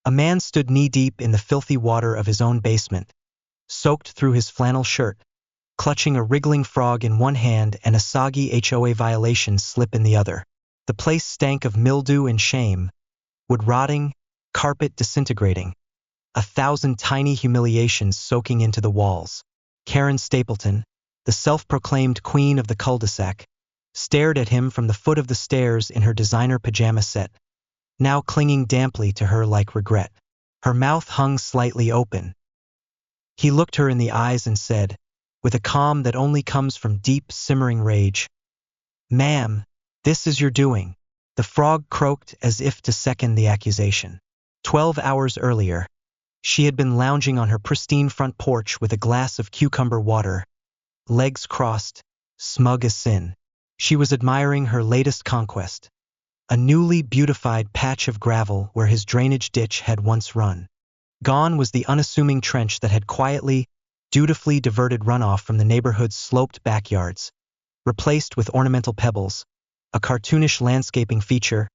A man stood knee-deep in the filthy water of his own basement, soaked through his flannel shirt, clutching a wriggling frog in one hand and a soggy HOA violation slip in the other. The place stank of mildew and shame, wood rotting, carpet disintegrating, 1,000 tiny humiliations soaking into the walls. Karen Stapleton, the self-proclaimed queen of the cul-de-sac, stared at him from the foot of the stairs in her designer pajama set, now clinging damply to her like regret. Her mouth hung slightly open. He looked her in the eyes and said, with a calm that only comes from deep, simmering rage, "Ma'am, this is your doing." The frog croaked as if to second the accusation. 12 hours earlier, she had been lounging on her pristine front porch with a glass of cucumber water, legs crossed, smug as sin. She was admiring her latest conquest, a newly beautified patch of gravel where his drainage ditch had once run. Gone was the unassuming trench that had quietly, dutifully diverted runoff from the neighborhood's sloped backyards, replaced with ornamental pebbles, a cartoonish landscaping feature,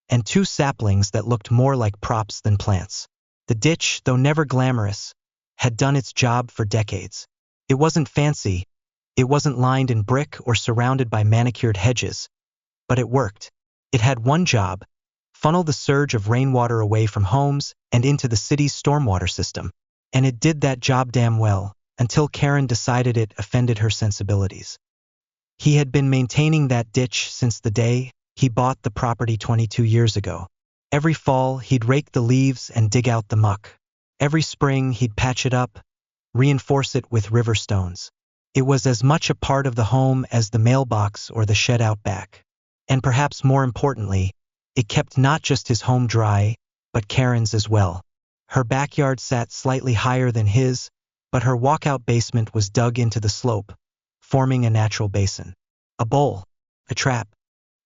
and 2 saplings that looked more like props than plants. The ditch, though never glamorous, had done its job for decades. It wasn't fancy, it wasn't lined in brick or surrounded by manicured hedges, but it worked. It had one job: funnel the surge of rainwater away from homes and into the city's stormwater system. And it did that job damn well, until Karen decided it offended her sensibilities. He had been maintaining that ditch since the day he bought the property 22 years ago. Every fall, he'd rake the leaves and dig out the muck. Every spring, he'd patch it up, reinforce it with river stones. It was as much a part of the home as the mailbox or the shed out back. And perhaps more importantly, it kept not just his home dry, but Karen's as well. Her backyard sat slightly higher than his, but her walkout basement was dug into the slope, forming a natural basin. A bowl, a trap.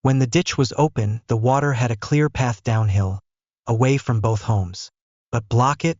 When the ditch was open, the water had a clear path downhill, away from both homes. But block it?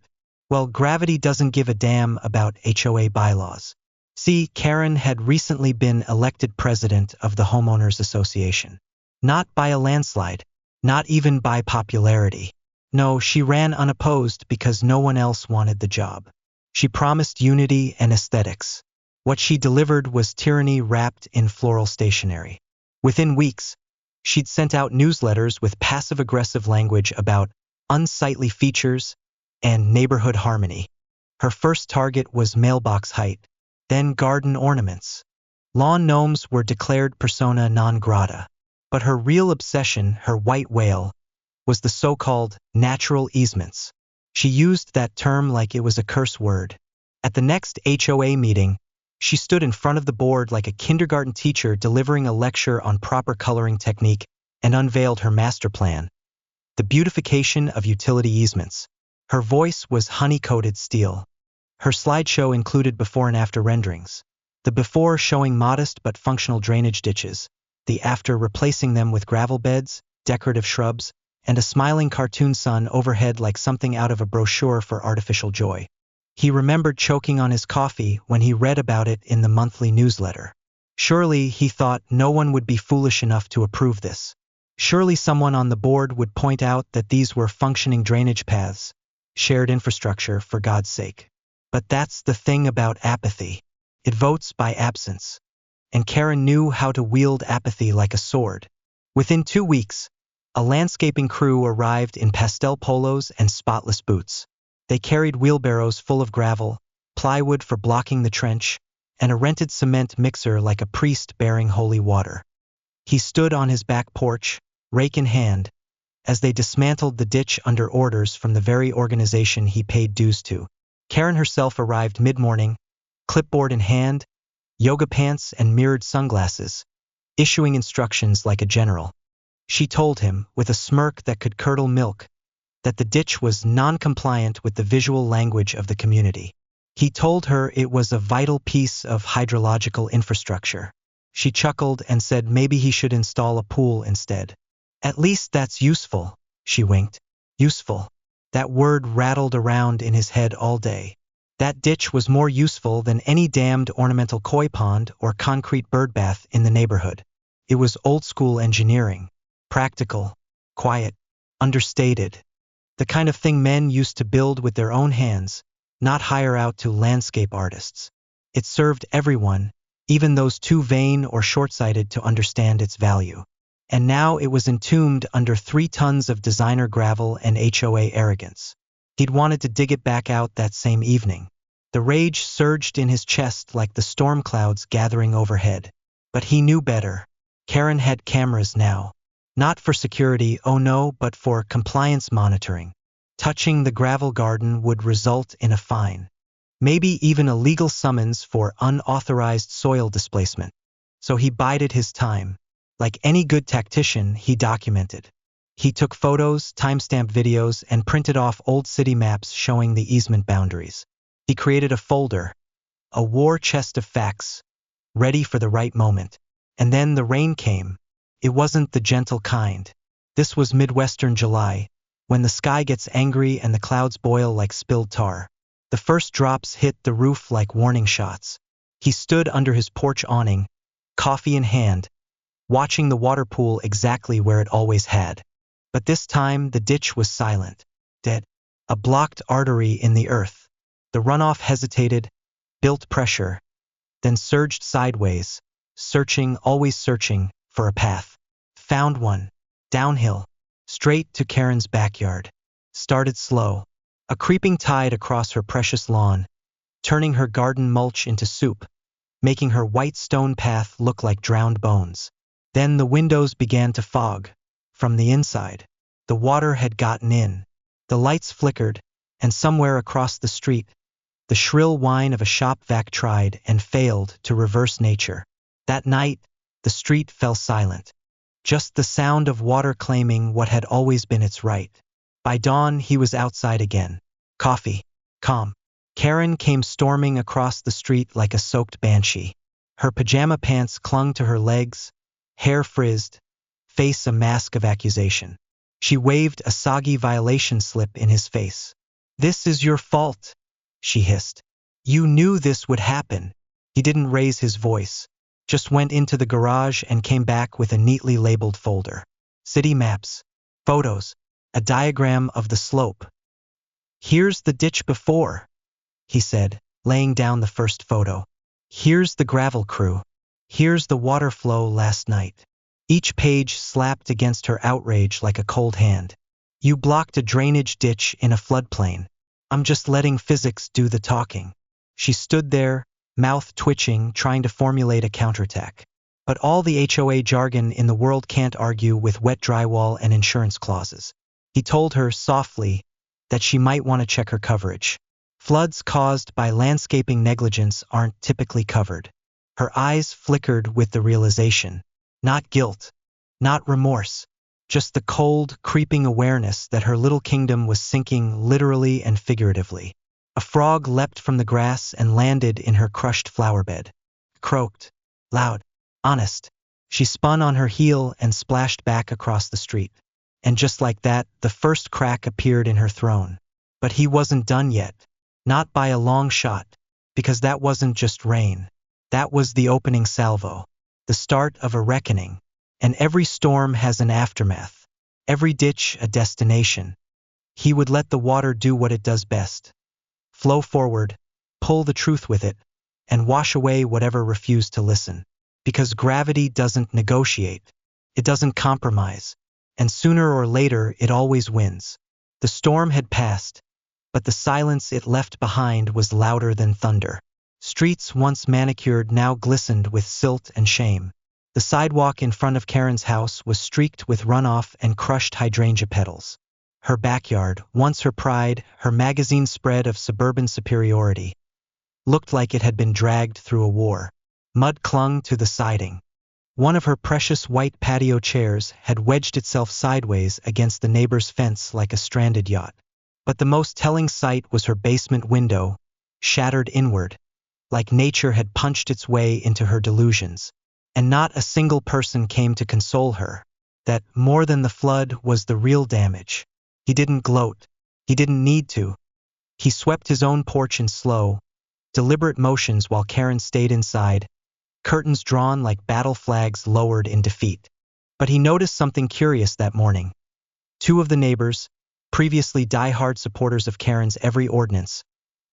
Well, gravity doesn't give a damn about HOA bylaws. See, Karen had recently been elected president of the Homeowners Association. Not by a landslide, not even by popularity. No, she ran unopposed because no one else wanted the job. She promised unity and aesthetics. What she delivered was tyranny wrapped in floral stationery. Within weeks, she'd sent out newsletters with passive-aggressive language about unsightly features and neighborhood harmony. Her first target was mailbox height, then garden ornaments. Lawn gnomes were declared persona non grata. But her real obsession, her white whale, was the so-called natural easements. She used that term like it was a curse word. At the next HOA meeting, she stood in front of the board like a kindergarten teacher delivering a lecture on proper coloring technique and unveiled her master plan, the beautification of utility easements. Her voice was honey-coated steel. Her slideshow included before and after renderings, the before showing modest but functional drainage ditches, the after replacing them with gravel beds, decorative shrubs, and a smiling cartoon sun overhead like something out of a brochure for artificial joy. He remembered choking on his coffee when he read about it in the monthly newsletter. Surely, he thought, no one would be foolish enough to approve this. Surely someone on the board would point out that these were functioning drainage paths, shared infrastructure, for God's sake. But that's the thing about apathy. It votes by absence. And Karen knew how to wield apathy like a sword. Within 2 weeks, a landscaping crew arrived in pastel polos and spotless boots. They carried wheelbarrows full of gravel, plywood for blocking the trench, and a rented cement mixer like a priest bearing holy water. He stood on his back porch, rake in hand, as they dismantled the ditch under orders from the very organization he paid dues to. Karen herself arrived mid-morning, clipboard in hand, yoga pants and mirrored sunglasses, issuing instructions like a general. She told him, with a smirk that could curdle milk, that the ditch was non-compliant with the visual language of the community. He told her it was a vital piece of hydrological infrastructure. She chuckled and said maybe he should install a pool instead. At least that's useful, she winked. Useful. That word rattled around in his head all day. That ditch was more useful than any damned ornamental koi pond or concrete birdbath in the neighborhood. It was old-school engineering. Practical, quiet, understated. The kind of thing men used to build with their own hands, not hire out to landscape artists. It served everyone, even those too vain or short-sighted to understand its value. And now it was entombed under 3 tons of designer gravel and HOA arrogance. He'd wanted to dig it back out that same evening. The rage surged in his chest like the storm clouds gathering overhead. But he knew better. Karen had cameras now. Not for security, oh no, but for compliance monitoring. Touching the gravel garden would result in a fine. Maybe even a legal summons for unauthorized soil displacement. So he bided his time. Like any good tactician, he documented. He took photos, timestamped videos, and printed off old city maps showing the easement boundaries. He created a folder, a war chest of facts, ready for the right moment. And then the rain came. It wasn't the gentle kind. This was Midwestern July, when the sky gets angry and the clouds boil like spilled tar. The first drops hit the roof like warning shots. He stood under his porch awning, coffee in hand, watching the water pool exactly where it always had. But this time the ditch was silent, dead, a blocked artery in the earth. The runoff hesitated, built pressure, then surged sideways, searching, always searching, for a path. Found one, downhill, straight to Karen's backyard. Started slow, a creeping tide across her precious lawn, turning her garden mulch into soup, making her white stone path look like drowned bones. Then the windows began to fog. From the inside, the water had gotten in. The lights flickered, and somewhere across the street, the shrill whine of a shop vac tried and failed to reverse nature. That night, the street fell silent. Just the sound of water claiming what had always been its right. By dawn, he was outside again. Coffee. Calm. Karen came storming across the street like a soaked banshee. Her pajama pants clung to her legs, hair frizzed, face a mask of accusation. She waved a soggy violation slip in his face. "This is your fault," she hissed. "You knew this would happen." He didn't raise his voice, just went into the garage and came back with a neatly labeled folder. City maps, photos, a diagram of the slope. "Here's the ditch before," he said, laying down the first photo. "Here's the gravel crew. Here's the water flow last night." Each page slapped against her outrage like a cold hand. "You blocked a drainage ditch in a floodplain. I'm just letting physics do the talking." She stood there, mouth twitching, trying to formulate a counterattack. But all the HOA jargon in the world can't argue with wet drywall and insurance clauses. He told her softly that she might want to check her coverage. Floods caused by landscaping negligence aren't typically covered. Her eyes flickered with the realization. Not guilt, not remorse, just the cold, creeping awareness that her little kingdom was sinking literally and figuratively. A frog leapt from the grass and landed in her crushed flower bed. Croaked. Loud. Honest. She spun on her heel and splashed back across the street. And just like that, the first crack appeared in her throne. But he wasn't done yet. Not by a long shot. Because that wasn't just rain. That was the opening salvo. The start of a reckoning. And every storm has an aftermath. Every ditch a destination. He would let the water do what it does best. Flow forward, pull the truth with it, and wash away whatever refused to listen. Because gravity doesn't negotiate. It doesn't compromise. And sooner or later, it always wins. The storm had passed, but the silence it left behind was louder than thunder. Streets once manicured now glistened with silt and shame. The sidewalk in front of Karen's house was streaked with runoff and crushed hydrangea petals. Her backyard, once her pride, her magazine spread of suburban superiority, looked like it had been dragged through a war. Mud clung to the siding. One of her precious white patio chairs had wedged itself sideways against the neighbor's fence like a stranded yacht. But the most telling sight was her basement window, shattered inward, like nature had punched its way into her delusions. And not a single person came to console her. That, more than the flood, was the real damage. He didn't gloat. He didn't need to. He swept his own porch in slow, deliberate motions while Karen stayed inside, curtains drawn like battle flags lowered in defeat. But he noticed something curious that morning. Two of the neighbors, previously die-hard supporters of Karen's every ordinance,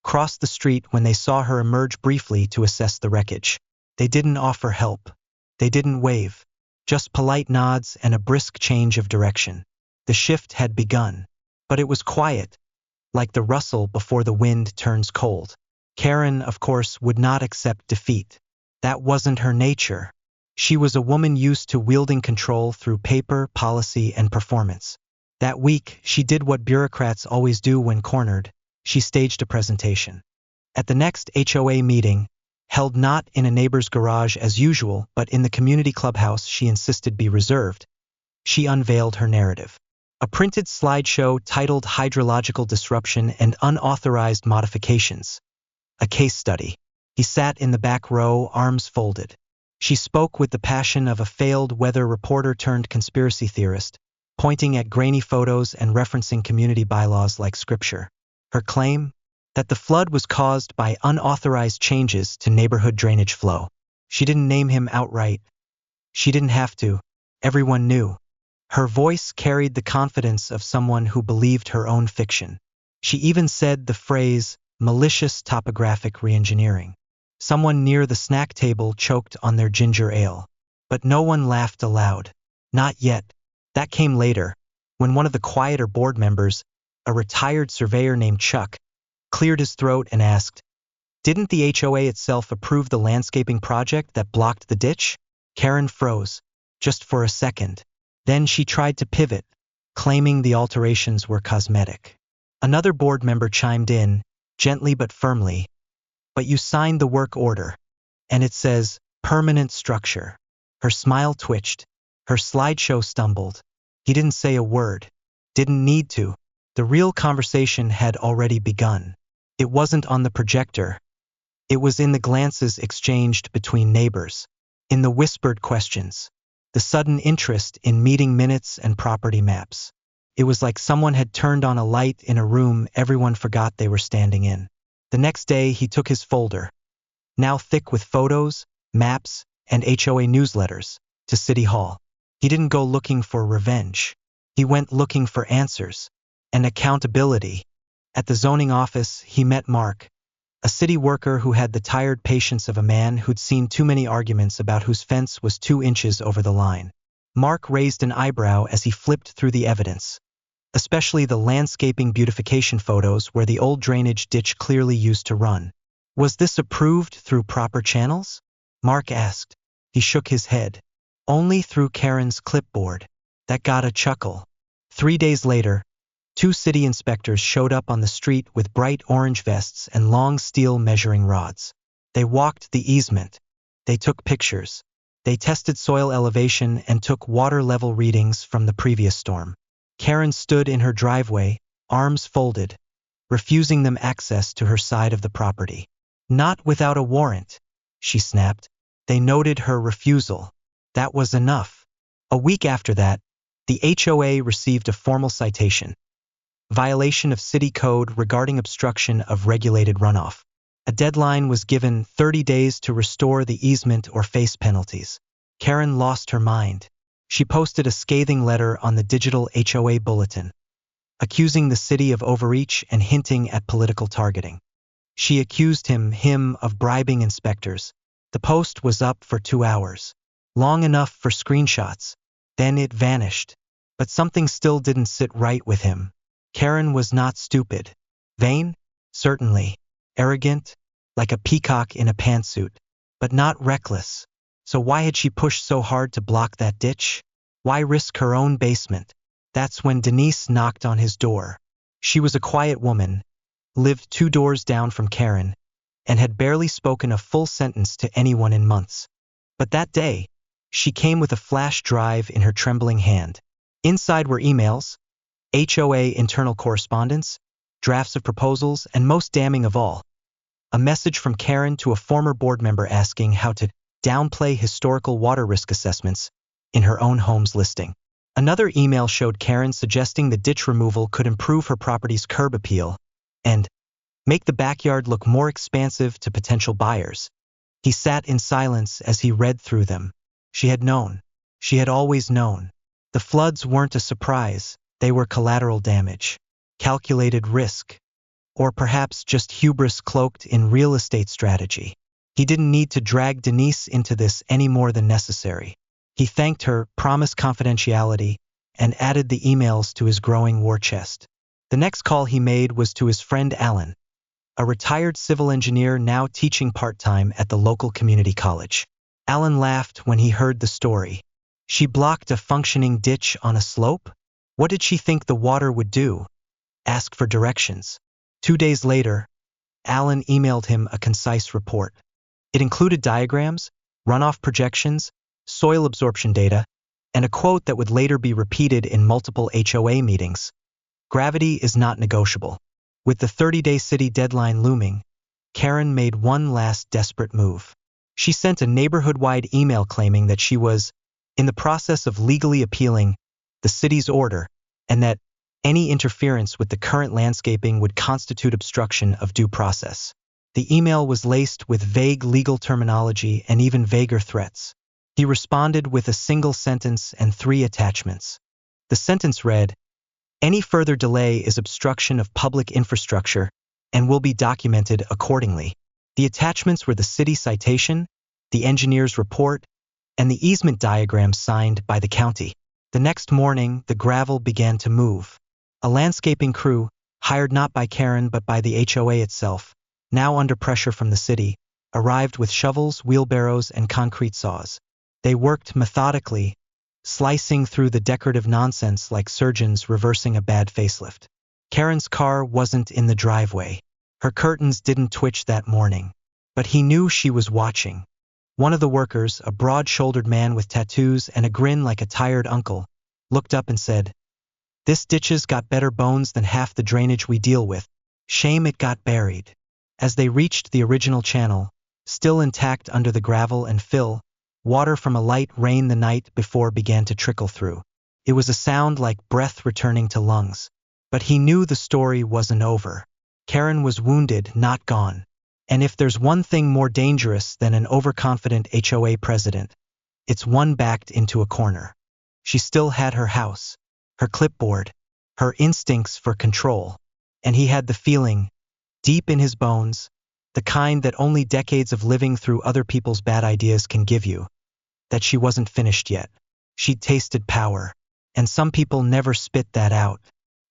crossed the street when they saw her emerge briefly to assess the wreckage. They didn't offer help. They didn't wave. Just polite nods and a brisk change of direction. The shift had begun. But it was quiet, like the rustle before the wind turns cold. Karen, of course, would not accept defeat. That wasn't her nature. She was a woman used to wielding control through paper, policy, and performance. That week, she did what bureaucrats always do when cornered. She staged a presentation. At the next HOA meeting, held not in a neighbor's garage as usual, but in the community clubhouse she insisted be reserved, she unveiled her narrative. A printed slideshow titled Hydrological Disruption and Unauthorized Modifications. A case study. He sat in the back row, arms folded. She spoke with the passion of a failed weather reporter turned conspiracy theorist, pointing at grainy photos and referencing community bylaws like scripture. Her claim? That the flood was caused by unauthorized changes to neighborhood drainage flow. She didn't name him outright. She didn't have to. Everyone knew. Her voice carried the confidence of someone who believed her own fiction. She even said the phrase, malicious topographic reengineering. Someone near the snack table choked on their ginger ale. But no one laughed aloud. Not yet. That came later, when one of the quieter board members, a retired surveyor named Chuck, cleared his throat and asked, "Didn't the HOA itself approve the landscaping project that blocked the ditch?" Karen froze, just for a second. Then she tried to pivot, claiming the alterations were cosmetic. Another board member chimed in, gently but firmly, "But you signed the work order, and it says, permanent structure." Her smile twitched. Her slideshow stumbled. He didn't say a word. Didn't need to. The real conversation had already begun. It wasn't on the projector. It was in the glances exchanged between neighbors, in the whispered questions, the sudden interest in meeting minutes and property maps. It was like someone had turned on a light in a room everyone forgot they were standing in. The next day he took his folder, now thick with photos, maps, and HOA newsletters, to City Hall. He didn't go looking for revenge. He went looking for answers and accountability. At the zoning office, he met Mark, a city worker who had the tired patience of a man who'd seen too many arguments about whose fence was 2 inches over the line. Mark raised an eyebrow as he flipped through the evidence, especially the landscaping beautification photos where the old drainage ditch clearly used to run. Was this approved through proper channels? Mark asked. He shook his head. Only through Karen's clipboard. That got a chuckle. 3 days later, 2 city inspectors showed up on the street with bright orange vests and long steel measuring rods. They walked the easement. They took pictures. They tested soil elevation and took water level readings from the previous storm. Karen stood in her driveway, arms folded, refusing them access to her side of the property. "Not without a warrant," she snapped. They noted her refusal. That was enough. A week after that, the HOA received a formal citation. Violation of city code regarding obstruction of regulated runoff. A deadline was given, 30 days to restore the easement or face penalties. Karen lost her mind. She posted a scathing letter on the digital HOA bulletin, accusing the city of overreach and hinting at political targeting. She accused him of bribing inspectors. The post was up for 2 hours. Long enough for screenshots. Then it vanished. But something still didn't sit right with him. Karen was not stupid. Vain? Certainly. Arrogant? Like a peacock in a pantsuit. But not reckless. So why had she pushed so hard to block that ditch? Why risk her own basement? That's when Denise knocked on his door. She was a quiet woman, lived 2 doors down from Karen, and had barely spoken a full sentence to anyone in months. But that day, she came with a flash drive in her trembling hand. Inside were emails, HOA internal correspondence, drafts of proposals, and most damning of all, a message from Karen to a former board member asking how to downplay historical water risk assessments in her own home's listing. Another email showed Karen suggesting the ditch removal could improve her property's curb appeal and make the backyard look more expansive to potential buyers. He sat in silence as he read through them. She had known. She had always known. The floods weren't a surprise. They were collateral damage. calculated risk, or perhaps just hubris cloaked in real estate strategy. He didn't need to drag Denise into this any more than necessary. He thanked her, promised confidentiality, and added the emails to his growing war chest. The next call he made was to his friend Alan, a retired civil engineer now teaching part-time at the local community college. Alan laughed when he heard the story. She blocked a functioning ditch on a slope? What did she think the water would do? Ask for directions. 2 days later, Alan emailed him a concise report. It included diagrams, runoff projections, soil absorption data, and a quote that would later be repeated in multiple HOA meetings. Gravity is not negotiable. With the 30-day city deadline looming, Karen made one last desperate move. She sent a neighborhood-wide email claiming that she was in the process of legally appealing the city's order and that any interference with the current landscaping would constitute obstruction of due process. The email was laced with vague legal terminology and even vaguer threats. He responded with a single sentence and 3 attachments. The sentence read, "Any further delay is obstruction of public infrastructure and will be documented accordingly." The attachments were the city citation, the engineer's report, and the easement diagram signed by the county. The next morning, the gravel began to move. A landscaping crew, hired not by Karen but by the HOA itself, now under pressure from the city, arrived with shovels, wheelbarrows, and concrete saws. They worked methodically, slicing through the decorative nonsense like surgeons reversing a bad facelift. Karen's car wasn't in the driveway. Her curtains didn't twitch that morning. But he knew she was watching. One of the workers, a broad-shouldered man with tattoos and a grin like a tired uncle, looked up and said, "This ditch's got better bones than half the drainage we deal with. Shame it got buried." As they reached the original channel, still intact under the gravel and fill, water from a light rain the night before began to trickle through. It was a sound like breath returning to lungs. But he knew the story wasn't over. Karen was wounded, not gone. And if there's one thing more dangerous than an overconfident HOA president, it's one backed into a corner. She still had her house, her clipboard, her instincts for control. And he had the feeling, deep in his bones, the kind that only decades of living through other people's bad ideas can give you, that she wasn't finished yet. She'd tasted power, and some people never spit that out.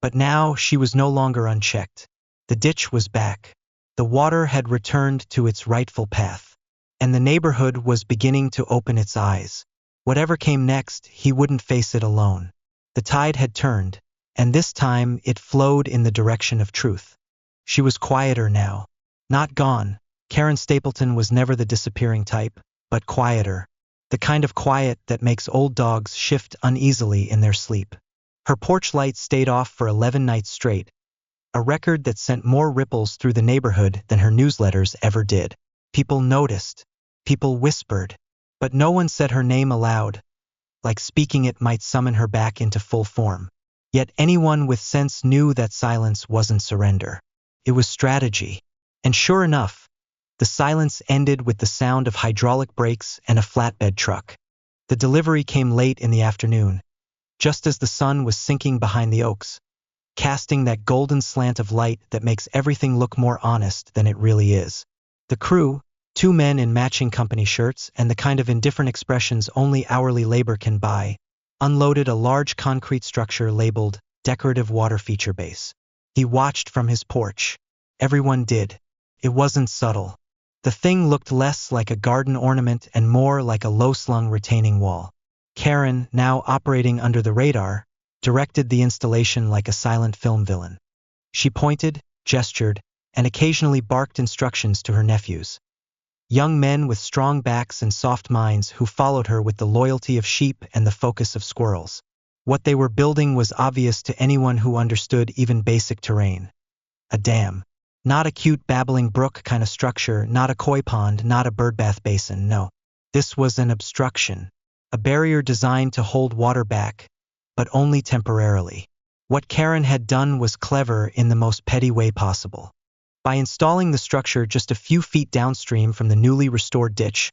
But now she was no longer unchecked. The ditch was back. The water had returned to its rightful path, and the neighborhood was beginning to open its eyes. Whatever came next, he wouldn't face it alone. The tide had turned, and this time it flowed in the direction of truth. She was quieter now. Not gone. Karen Stapleton was never the disappearing type, but quieter. The kind of quiet that makes old dogs shift uneasily in their sleep. Her porch light stayed off for 11 nights straight, a record that sent more ripples through the neighborhood than her newsletters ever did. People noticed. People whispered. But no one said her name aloud, like speaking it might summon her back into full form. Yet anyone with sense knew that silence wasn't surrender. It was strategy. And sure enough, the silence ended with the sound of hydraulic brakes and a flatbed truck. The delivery came late in the afternoon, just as the sun was sinking behind the oaks, casting that golden slant of light that makes everything look more honest than it really is. The crew, 2 men in matching company shirts and the kind of indifferent expressions only hourly labor can buy, unloaded a large concrete structure labeled Decorative Water Feature Base. He watched from his porch. Everyone did. It wasn't subtle. The thing looked less like a garden ornament and more like a low-slung retaining wall. Karen, now operating under the radar, directed the installation like a silent film villain. She pointed, gestured, and occasionally barked instructions to her nephews. Young men with strong backs and soft minds who followed her with the loyalty of sheep and the focus of squirrels. What they were building was obvious to anyone who understood even basic terrain. A dam. Not a cute babbling brook kind of structure, not a koi pond, not a birdbath basin, no. This was an obstruction. A barrier designed to hold water back, but only temporarily. What Karen had done was clever in the most petty way possible. By installing the structure just a few feet downstream from the newly restored ditch,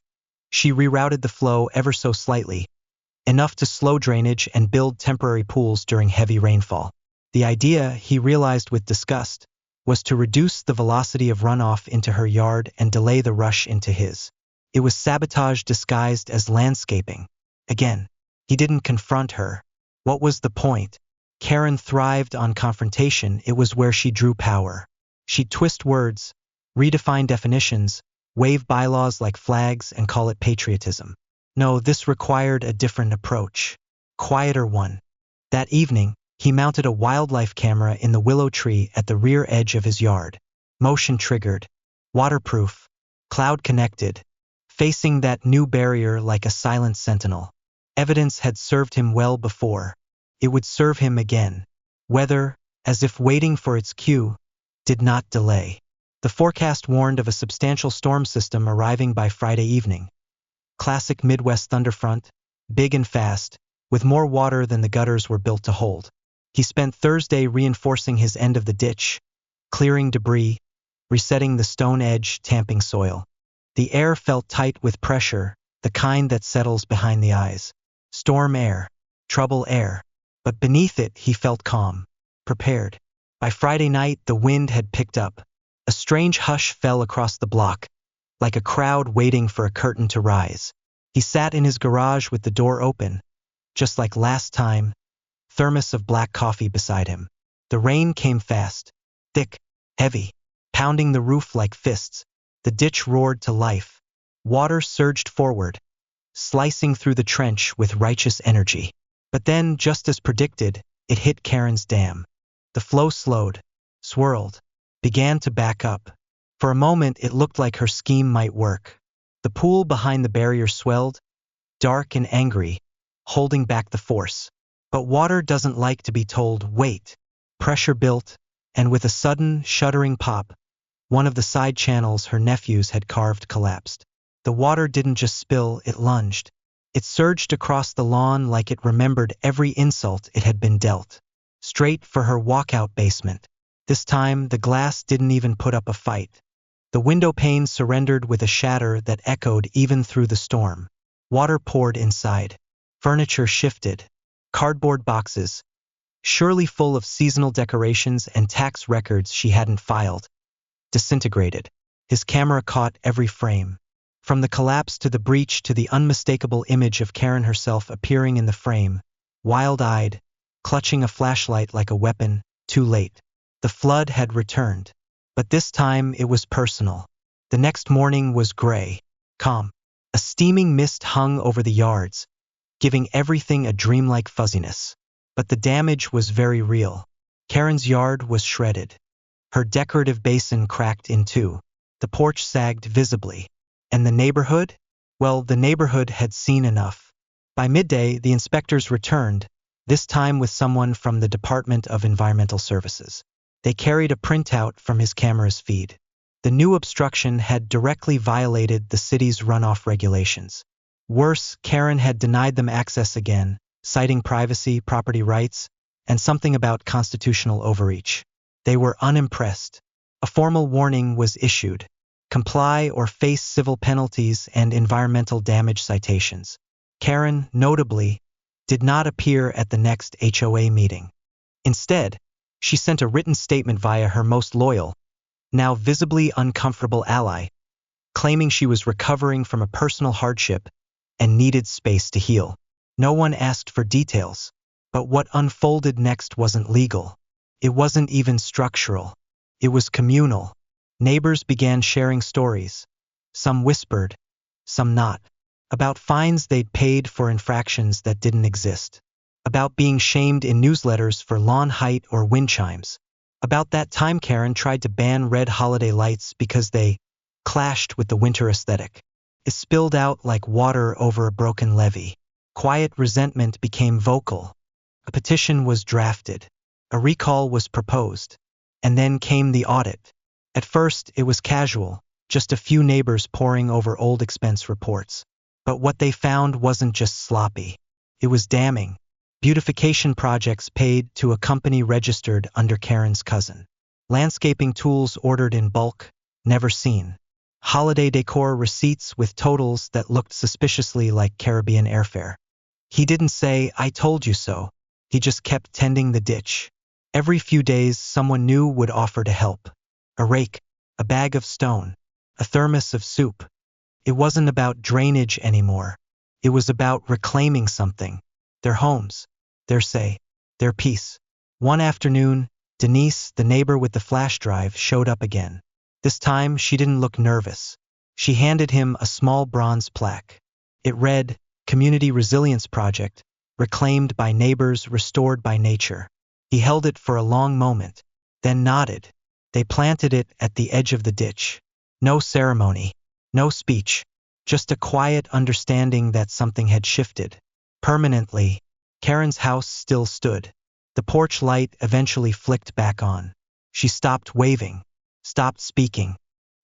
she rerouted the flow ever so slightly, enough to slow drainage and build temporary pools during heavy rainfall. The idea, he realized with disgust, was to reduce the velocity of runoff into her yard and delay the rush into his. It was sabotage disguised as landscaping. Again, he didn't confront her. What was the point? Karen thrived on confrontation. It was where she drew power. She'd twist words, redefine definitions, wave bylaws like flags, and call it patriotism. No, this required a different approach. Quieter one. That evening, he mounted a wildlife camera in the willow tree at the rear edge of his yard. Motion triggered, waterproof, cloud connected, facing that new barrier like a silent sentinel. Evidence had served him well before. It would serve him again. Weather, as if waiting for its cue, did not delay. The forecast warned of a substantial storm system arriving by Friday evening. Classic Midwest thunderfront, big and fast, with more water than the gutters were built to hold. He spent Thursday reinforcing his end of the ditch, clearing debris, resetting the stone edge, tamping soil. The air felt tight with pressure, the kind that settles behind the eyes. Storm air, trouble air. But beneath it, he felt calm, prepared. By Friday night, the wind had picked up. A strange hush fell across the block, like a crowd waiting for a curtain to rise. He sat in his garage with the door open, just like last time, thermos of black coffee beside him. The rain came fast, thick, heavy, pounding the roof like fists. The ditch roared to life. Water surged forward, slicing through the trench with righteous energy. But then, just as predicted, it hit Karen's dam. The flow slowed, swirled, began to back up. For a moment, it looked like her scheme might work. The pool behind the barrier swelled, dark and angry, holding back the force. But water doesn't like to be told, wait. Pressure built, and with a sudden, shuddering pop, one of the side channels her nephews had carved collapsed. The water didn't just spill, it lunged. It surged across the lawn like it remembered every insult it had been dealt. Straight for her walkout basement. This time, the glass didn't even put up a fight. The window pane surrendered with a shatter that echoed even through the storm. Water poured inside. Furniture shifted. Cardboard boxes, surely full of seasonal decorations and tax records she hadn't filed, disintegrated. His camera caught every frame. From the collapse to the breach to the unmistakable image of Karen herself appearing in the frame, wild-eyed, clutching a flashlight like a weapon, too late. The flood had returned. But this time it was personal. The next morning was gray, calm. A steaming mist hung over the yards, giving everything a dreamlike fuzziness. But the damage was very real. Karen's yard was shredded. Her decorative basin cracked in two. The porch sagged visibly. And the neighborhood? Well, the neighborhood had seen enough. By midday, the inspectors returned, this time with someone from the Department of Environmental Services. They carried a printout from his camera's feed. The new obstruction had directly violated the city's runoff regulations. Worse, Karen had denied them access again, citing privacy, property rights, and something about constitutional overreach. They were unimpressed. A formal warning was issued. Comply or face civil penalties and environmental damage citations. Karen, notably, did not appear at the next HOA meeting. Instead, she sent a written statement via her most loyal, now visibly uncomfortable ally, claiming she was recovering from a personal hardship and needed space to heal. No one asked for details, but what unfolded next wasn't legal. It wasn't even structural. It was communal. Neighbors began sharing stories. Some whispered, some not. About fines they'd paid for infractions that didn't exist. About being shamed in newsletters for lawn height or wind chimes. About that time Karen tried to ban red holiday lights because they clashed with the winter aesthetic. It spilled out like water over a broken levee. Quiet resentment became vocal. A petition was drafted. A recall was proposed. And then came the audit. At first, it was casual, just a few neighbors poring over old expense reports. But what they found wasn't just sloppy. It was damning. Beautification projects paid to a company registered under Karen's cousin. Landscaping tools ordered in bulk, never seen. Holiday decor receipts with totals that looked suspiciously like Caribbean airfare. He didn't say, "I told you so." He just kept tending the ditch. Every few days, someone new would offer to help. A rake, a bag of stone, a thermos of soup. It wasn't about drainage anymore. It was about reclaiming something. Their homes, their say, their peace. One afternoon, Denise, the neighbor with the flash drive, showed up again. This time, she didn't look nervous. She handed him a small bronze plaque. It read, Community Resilience Project, reclaimed by neighbors, restored by nature. He held it for a long moment, then nodded. They planted it at the edge of the ditch. No ceremony, no speech, just a quiet understanding that something had shifted. Permanently, Karen's house still stood. The porch light eventually flicked back on. She stopped waving, stopped speaking.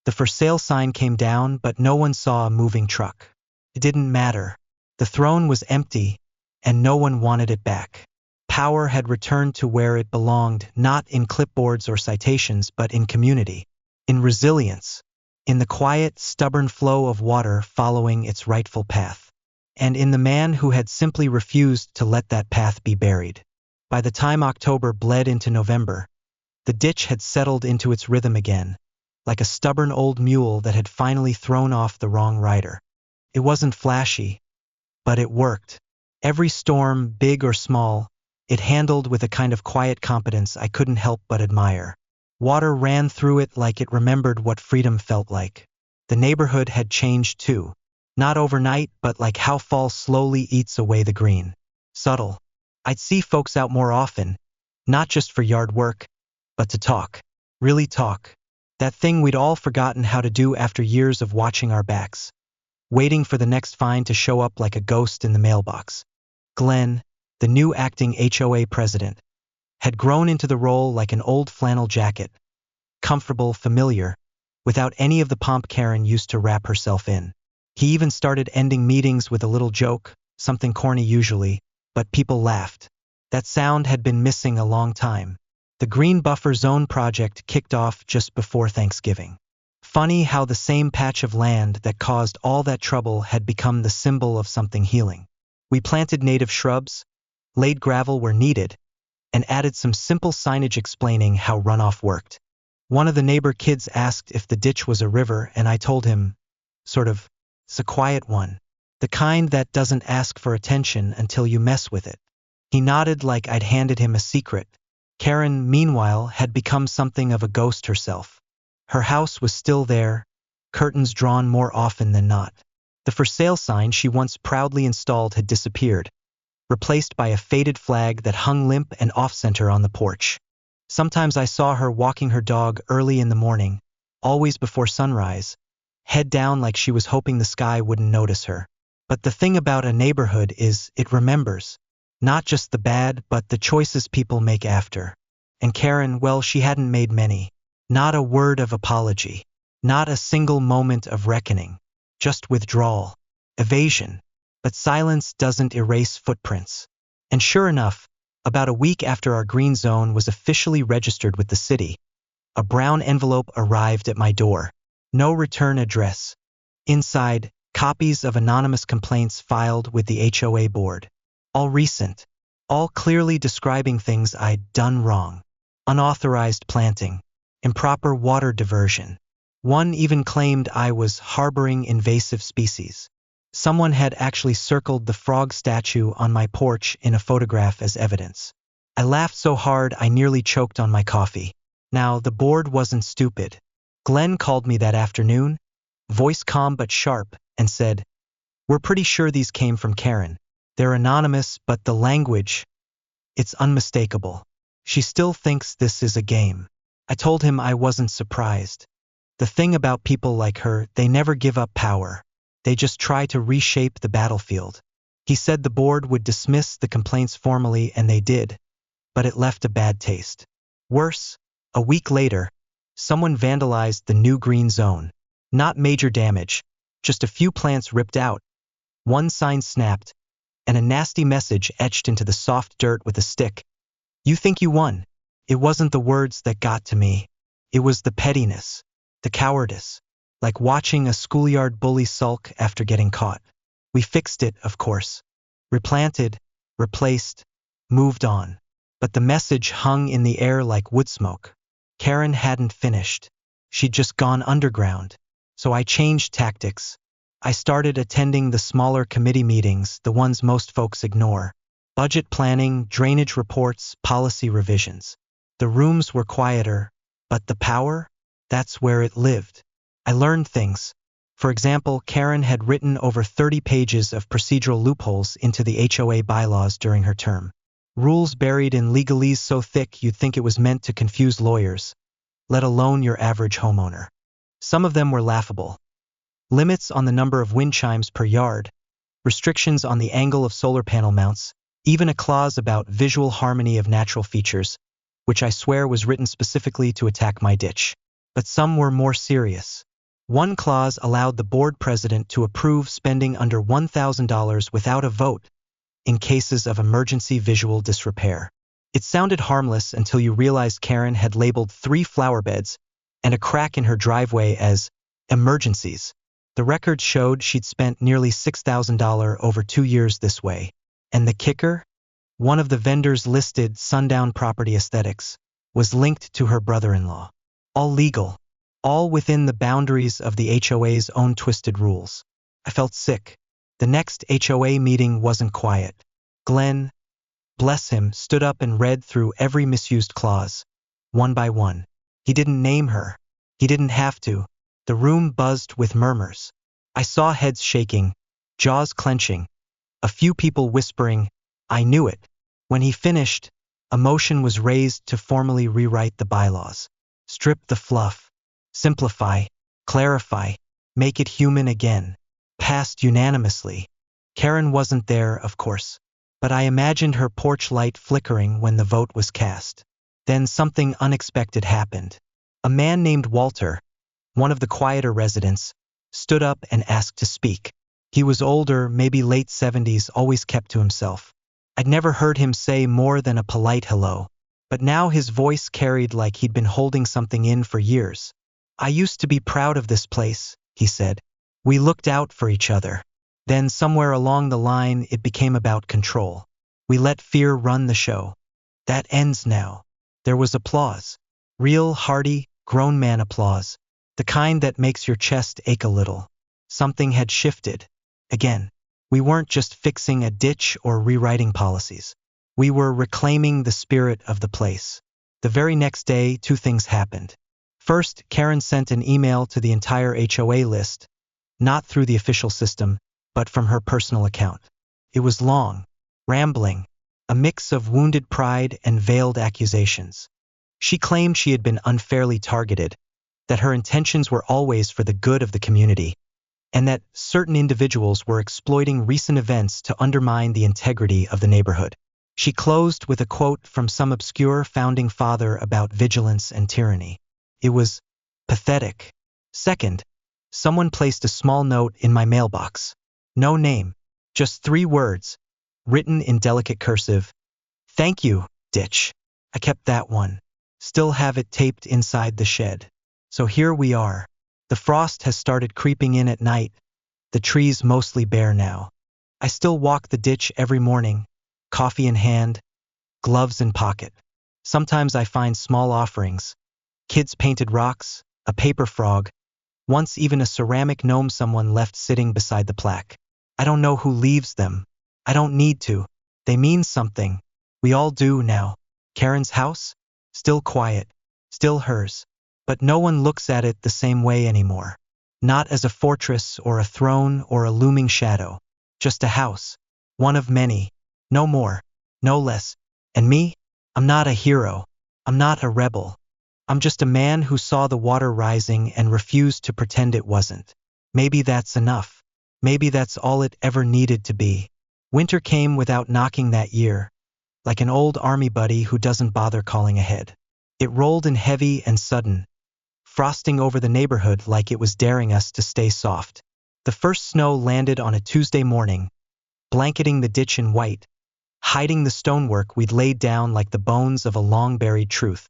The for sale sign came down, but no one saw a moving truck. It didn't matter. The throne was empty, and no one wanted it back. Power had returned to where it belonged, not in clipboards or citations, but in community, in resilience, in the quiet, stubborn flow of water following its rightful path, and in the man who had simply refused to let that path be buried. By the time October bled into November, the ditch had settled into its rhythm again, like a stubborn old mule that had finally thrown off the wrong rider. It wasn't flashy, but it worked. Every storm, big or small, it handled with a kind of quiet competence I couldn't help but admire. Water ran through it like it remembered what freedom felt like. The neighborhood had changed too. Not overnight, but like how fall slowly eats away the green. Subtle. I'd see folks out more often, not just for yard work, but to talk. Really talk. That thing we'd all forgotten how to do after years of watching our backs. Waiting for the next fine to show up like a ghost in the mailbox. Glenn, the new acting HOA president, had grown into the role like an old flannel jacket, comfortable, familiar, without any of the pomp Karen used to wrap herself in. He even started ending meetings with a little joke, something corny usually, but people laughed. That sound had been missing a long time. The Green Buffer Zone project kicked off just before Thanksgiving. Funny how the same patch of land that caused all that trouble had become the symbol of something healing. We planted native shrubs, laid gravel where needed, and added some simple signage explaining how runoff worked. One of the neighbor kids asked if the ditch was a river, and I told him, sort of, it's a quiet one, the kind that doesn't ask for attention until you mess with it. He nodded like I'd handed him a secret. Karen, meanwhile, had become something of a ghost herself. Her house was still there, curtains drawn more often than not. The for sale sign she once proudly installed had disappeared, replaced by a faded flag that hung limp and off-center on the porch. Sometimes I saw her walking her dog early in the morning, always before sunrise, head down like she was hoping the sky wouldn't notice her. But the thing about a neighborhood is it remembers, not just the bad, but the choices people make after. And Karen, well, she hadn't made many. Not a word of apology. Not a single moment of reckoning. Just withdrawal. Evasion. But silence doesn't erase footprints. And sure enough, about a week after our green zone was officially registered with the city, a brown envelope arrived at my door. No return address. Inside, copies of anonymous complaints filed with the HOA board. All recent. All clearly describing things I'd done wrong. Unauthorized planting. Improper water diversion. One even claimed I was harboring invasive species. Someone had actually circled the frog statue on my porch in a photograph as evidence. I laughed so hard I nearly choked on my coffee. Now, the board wasn't stupid. Glenn called me that afternoon, voice calm but sharp, and said, "We're pretty sure these came from Karen. They're anonymous, but the language, it's unmistakable. She still thinks this is a game." I told him I wasn't surprised. The thing about people like her, they never give up power. They just try to reshape the battlefield. He said the board would dismiss the complaints formally, and they did, but it left a bad taste. Worse, a week later, someone vandalized the new green zone. Not major damage, just a few plants ripped out, one sign snapped, and a nasty message etched into the soft dirt with a stick. "You think you won." It wasn't the words that got to me. It was the pettiness, the cowardice, like watching a schoolyard bully sulk after getting caught. We fixed it, of course. Replanted, replaced, moved on. But the message hung in the air like wood smoke. Karen hadn't finished. She'd just gone underground. So I changed tactics. I started attending the smaller committee meetings, the ones most folks ignore. Budget planning, drainage reports, policy revisions. The rooms were quieter, but the power? That's where it lived. I learned things. For example, Karen had written over 30 pages of procedural loopholes into the HOA bylaws during her term. Rules buried in legalese so thick you'd think it was meant to confuse lawyers, let alone your average homeowner. Some of them were laughable. Limits on the number of wind chimes per yard, restrictions on the angle of solar panel mounts, even a clause about visual harmony of natural features, which I swear was written specifically to attack my ditch. But some were more serious. One clause allowed the board president to approve spending under $1,000 without a vote in cases of emergency visual disrepair. It sounded harmless until you realized Karen had labeled 3 flower beds and a crack in her driveway as emergencies. The records showed she'd spent nearly $6,000 over 2 years this way. And the kicker? One of the vendors listed, Sundown Property Aesthetics, was linked to her brother-in-law. All legal. All within the boundaries of the HOA's own twisted rules. I felt sick. The next HOA meeting wasn't quiet. Glenn, bless him, stood up and read through every misused clause, one by one. He didn't name her. He didn't have to. The room buzzed with murmurs. I saw heads shaking, jaws clenching, a few people whispering, I knew it. When he finished, a motion was raised to formally rewrite the bylaws. Strip the fluff. Simplify, clarify, make it human again. Passed unanimously. Karen wasn't there, of course, but I imagined her porch light flickering when the vote was cast. Then something unexpected happened. A man named Walter, one of the quieter residents, stood up and asked to speak. He was older, maybe late 70s, always kept to himself. I'd never heard him say more than a polite hello, but now his voice carried like he'd been holding something in for years. I used to be proud of this place, he said. We looked out for each other. Then somewhere along the line, it became about control. We let fear run the show. That ends now. There was applause. Real, hearty, grown man applause. The kind that makes your chest ache a little. Something had shifted. Again. We weren't just fixing a ditch or rewriting policies. We were reclaiming the spirit of the place. The very next day, 2 things happened. First, Karen sent an email to the entire HOA list, not through the official system, but from her personal account. It was long, rambling, a mix of wounded pride and veiled accusations. She claimed she had been unfairly targeted, that her intentions were always for the good of the community, and that certain individuals were exploiting recent events to undermine the integrity of the neighborhood. She closed with a quote from some obscure founding father about vigilance and tyranny. It was pathetic. Second, someone placed a small note in my mailbox. No name, just 3 words, written in delicate cursive. Thank you, ditch. I kept that one. Still have it taped inside the shed. So here we are. The frost has started creeping in at night. The trees mostly bare now. I still walk the ditch every morning, coffee in hand, gloves in pocket. Sometimes I find small offerings. Kids' painted rocks, a paper frog, once even a ceramic gnome someone left sitting beside the plaque. I don't know who leaves them. I don't need to. They mean something. We all do now. Karen's house? Still quiet. Still hers. But no one looks at it the same way anymore. Not as a fortress or a throne or a looming shadow. Just a house. One of many. No more. No less. And me? I'm not a hero. I'm not a rebel. I'm just a man who saw the water rising and refused to pretend it wasn't. Maybe that's enough. Maybe that's all it ever needed to be. Winter came without knocking that year, like an old army buddy who doesn't bother calling ahead. It rolled in heavy and sudden, frosting over the neighborhood like it was daring us to stay soft. The first snow landed on a Tuesday morning, blanketing the ditch in white, hiding the stonework we'd laid down like the bones of a long-buried truth.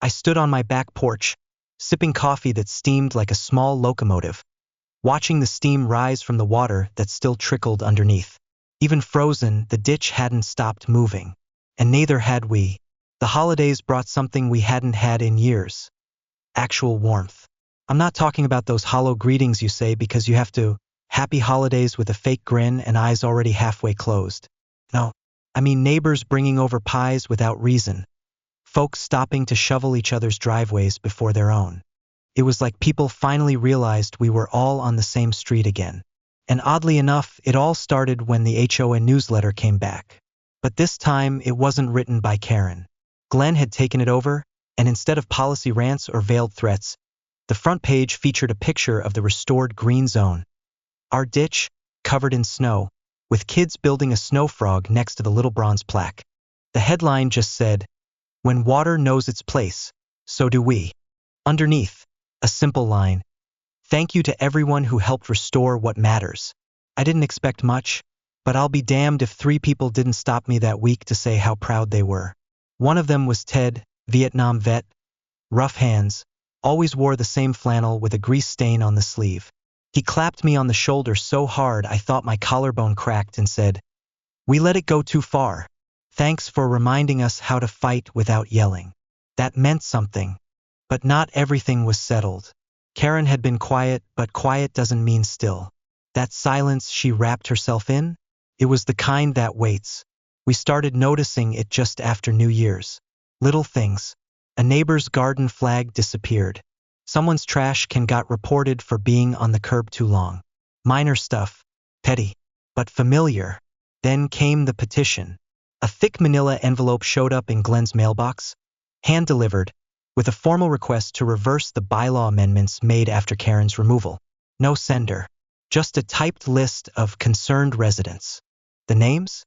I stood on my back porch, sipping coffee that steamed like a small locomotive, watching the steam rise from the water that still trickled underneath. Even frozen, the ditch hadn't stopped moving, and neither had we. The holidays brought something we hadn't had in years. Actual warmth. I'm not talking about those hollow greetings you say because you have to. Happy holidays with a fake grin and eyes already halfway closed. No. I mean neighbors bringing over pies without reason. Folks stopping to shovel each other's driveways before their own. It was like people finally realized we were all on the same street again. And oddly enough, it all started when the HOA newsletter came back. But this time, it wasn't written by Karen. Glenn had taken it over, and instead of policy rants or veiled threats, the front page featured a picture of the restored green zone. Our ditch, covered in snow, with kids building a snow frog next to the little bronze plaque. The headline just said, "When water knows its place, so do we." Underneath, a simple line, "Thank you to everyone who helped restore what matters." I didn't expect much, but I'll be damned if 3 people didn't stop me that week to say how proud they were. One of them was Ted, Vietnam vet, rough hands, always wore the same flannel with a grease stain on the sleeve. He clapped me on the shoulder so hard I thought my collarbone cracked and said, "We let it go too far. Thanks for reminding us how to fight without yelling." That meant something, but not everything was settled. Karen had been quiet, but quiet doesn't mean still. That silence she wrapped herself in? It was the kind that waits. We started noticing it just after New Year's. Little things. A neighbor's garden flag disappeared. Someone's trash can got reported for being on the curb too long. Minor stuff. Petty. But familiar. Then came the petition. A thick manila envelope showed up in Glenn's mailbox, hand-delivered, with a formal request to reverse the bylaw amendments made after Karen's removal. No sender. Just a typed list of concerned residents. The names?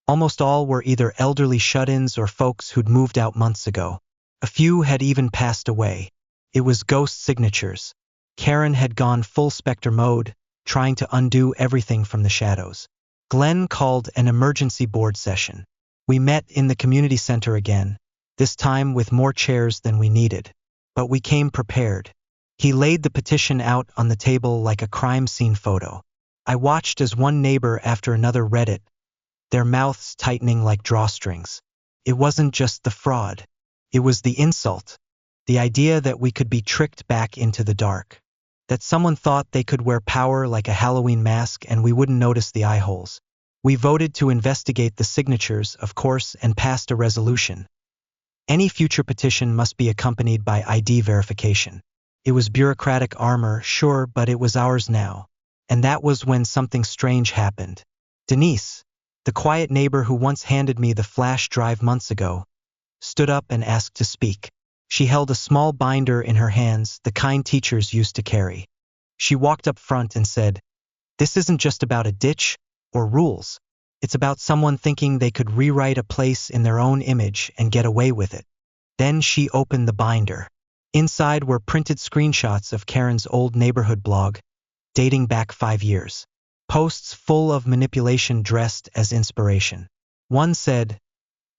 Almost all were either elderly shut-ins or folks who'd moved out months ago. A few had even passed away. It was ghost signatures. Karen had gone full Spectre mode, trying to undo everything from the shadows. Glenn called an emergency board session. We met in the community center again, this time with more chairs than we needed. But we came prepared. He laid the petition out on the table like a crime scene photo. I watched as one neighbor after another read it, their mouths tightening like drawstrings. It wasn't just the fraud. It was the insult. The idea that we could be tricked back into the dark. That someone thought they could wear power like a Halloween mask and we wouldn't notice the eye holes. We voted to investigate the signatures, of course, and passed a resolution. Any future petition must be accompanied by ID verification. It was bureaucratic armor, sure, but it was ours now. And that was when something strange happened. Denise, the quiet neighbor who once handed me the flash drive months ago, stood up and asked to speak. She held a small binder in her hands, the kind teachers used to carry. She walked up front and said, "This isn't just about a ditch or rules. It's about someone thinking they could rewrite a place in their own image and get away with it." Then she opened the binder. Inside were printed screenshots of Karen's old neighborhood blog, dating back 5 years. Posts full of manipulation dressed as inspiration. One said,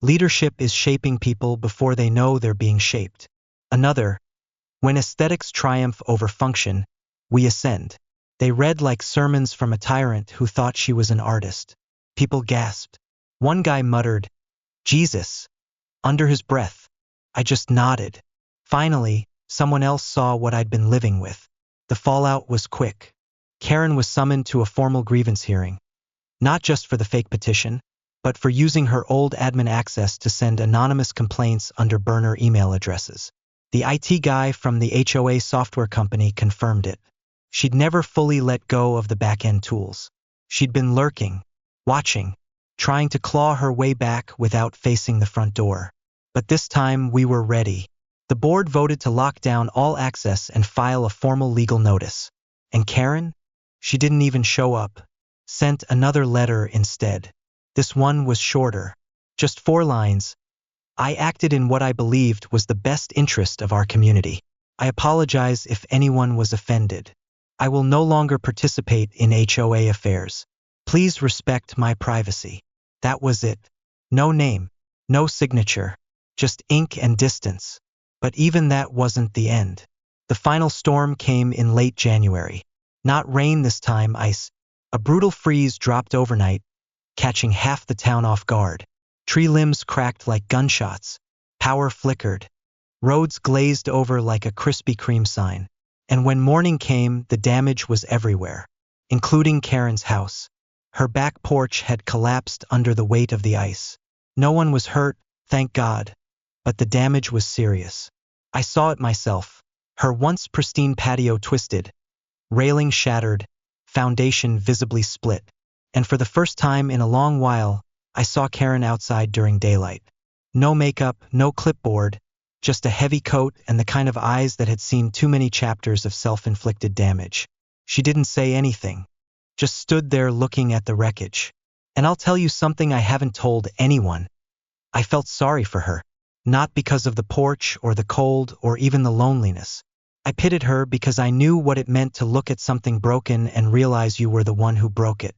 "Leadership is shaping people before they know they're being shaped." Another, "When aesthetics triumph over function, we ascend." They read like sermons from a tyrant who thought she was an artist. People gasped. One guy muttered, "Jesus," under his breath. I just nodded. Finally, someone else saw what I'd been living with. The fallout was quick. Karen was summoned to a formal grievance hearing. Not just for the fake petition, but for using her old admin access to send anonymous complaints under burner email addresses. The IT guy from the HOA software company confirmed it. She'd never fully let go of the back-end tools. She'd been lurking, watching, trying to claw her way back without facing the front door. But this time we were ready. The board voted to lock down all access and file a formal legal notice. And Karen? She didn't even show up. Sent another letter instead. This one was shorter. Just 4 lines. "I acted in what I believed was the best interest of our community. I apologize if anyone was offended. I will no longer participate in HOA affairs. Please respect my privacy." That was it. No name, no signature, just ink and distance. But even that wasn't the end. The final storm came in late January. Not rain this time, ice. A brutal freeze dropped overnight, catching half the town off guard. Tree limbs cracked like gunshots. Power flickered. Roads glazed over like a Krispy Kreme sign. And when morning came, the damage was everywhere, including Karen's house. Her back porch had collapsed under the weight of the ice. No one was hurt, thank God, but the damage was serious. I saw it myself. Her once pristine patio twisted, railing shattered, foundation visibly split. And for the first time in a long while, I saw Karen outside during daylight. No makeup, no clipboard, just a heavy coat and the kind of eyes that had seen too many chapters of self-inflicted damage. She didn't say anything, just stood there looking at the wreckage. And I'll tell you something I haven't told anyone. I felt sorry for her, not because of the porch or the cold or even the loneliness. I pitied her because I knew what it meant to look at something broken and realize you were the one who broke it.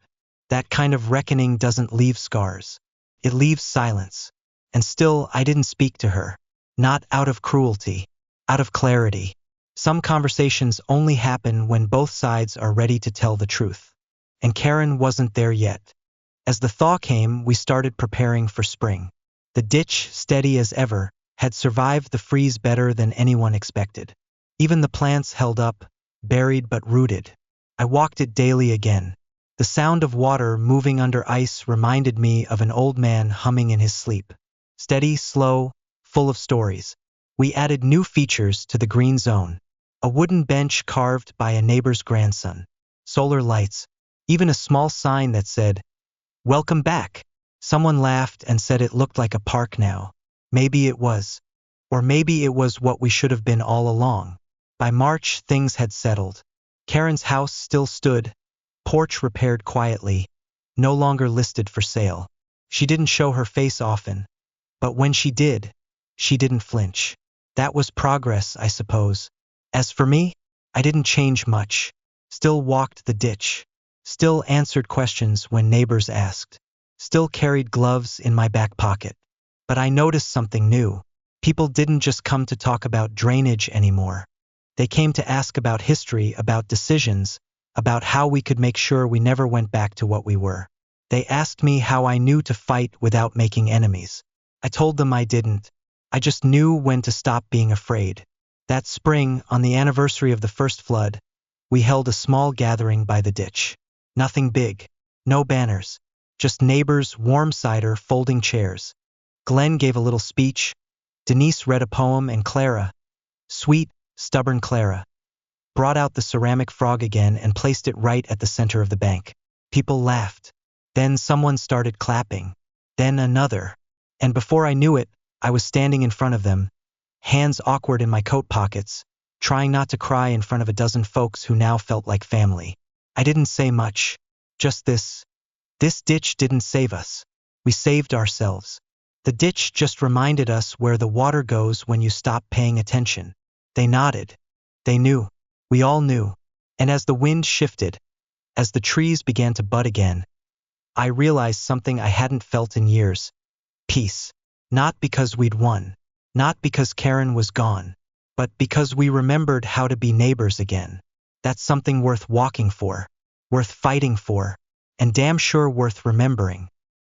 That kind of reckoning doesn't leave scars. It leaves silence. And still, I didn't speak to her. Not out of cruelty, out of clarity. Some conversations only happen when both sides are ready to tell the truth. And Karen wasn't there yet. As the thaw came, we started preparing for spring. The ditch, steady as ever, had survived the freeze better than anyone expected. Even the plants held up, buried but rooted. I walked it daily again. The sound of water moving under ice reminded me of an old man humming in his sleep. Steady, slow, full of stories. We added new features to the green zone. A wooden bench carved by a neighbor's grandson. Solar lights. Even a small sign that said, "Welcome back." Someone laughed and said it looked like a park now. Maybe it was. Or maybe it was what we should have been all along. By March, things had settled. Karen's house still stood, porch repaired quietly, no longer listed for sale. She didn't show her face often, but when she did, she didn't flinch. That was progress, I suppose. As for me, I didn't change much. Still walked the ditch. Still answered questions when neighbors asked. Still carried gloves in my back pocket. But I noticed something new. People didn't just come to talk about drainage anymore. They came to ask about history, about decisions, about how we could make sure we never went back to what we were. They asked me how I knew to fight without making enemies. I told them I didn't. I just knew when to stop being afraid. That spring, on the anniversary of the first flood, we held a small gathering by the ditch. Nothing big. No banners. Just neighbors, warm cider, folding chairs. Glenn gave a little speech. Denise read a poem and Clara, sweet, stubborn Clara, brought out the ceramic frog again and placed it right at the center of the bank. People laughed. Then someone started clapping. Then another. And before I knew it, I was standing in front of them, hands awkward in my coat pockets, trying not to cry in front of a dozen folks who now felt like family. I didn't say much. Just this. This ditch didn't save us. We saved ourselves. The ditch just reminded us where the water goes when you stop paying attention. They nodded. They knew. We all knew. And as the wind shifted, as the trees began to bud again, I realized something I hadn't felt in years. Peace. Not because we'd won. Not because Karen was gone. But because we remembered how to be neighbors again. That's something worth walking for. Worth fighting for. And damn sure worth remembering.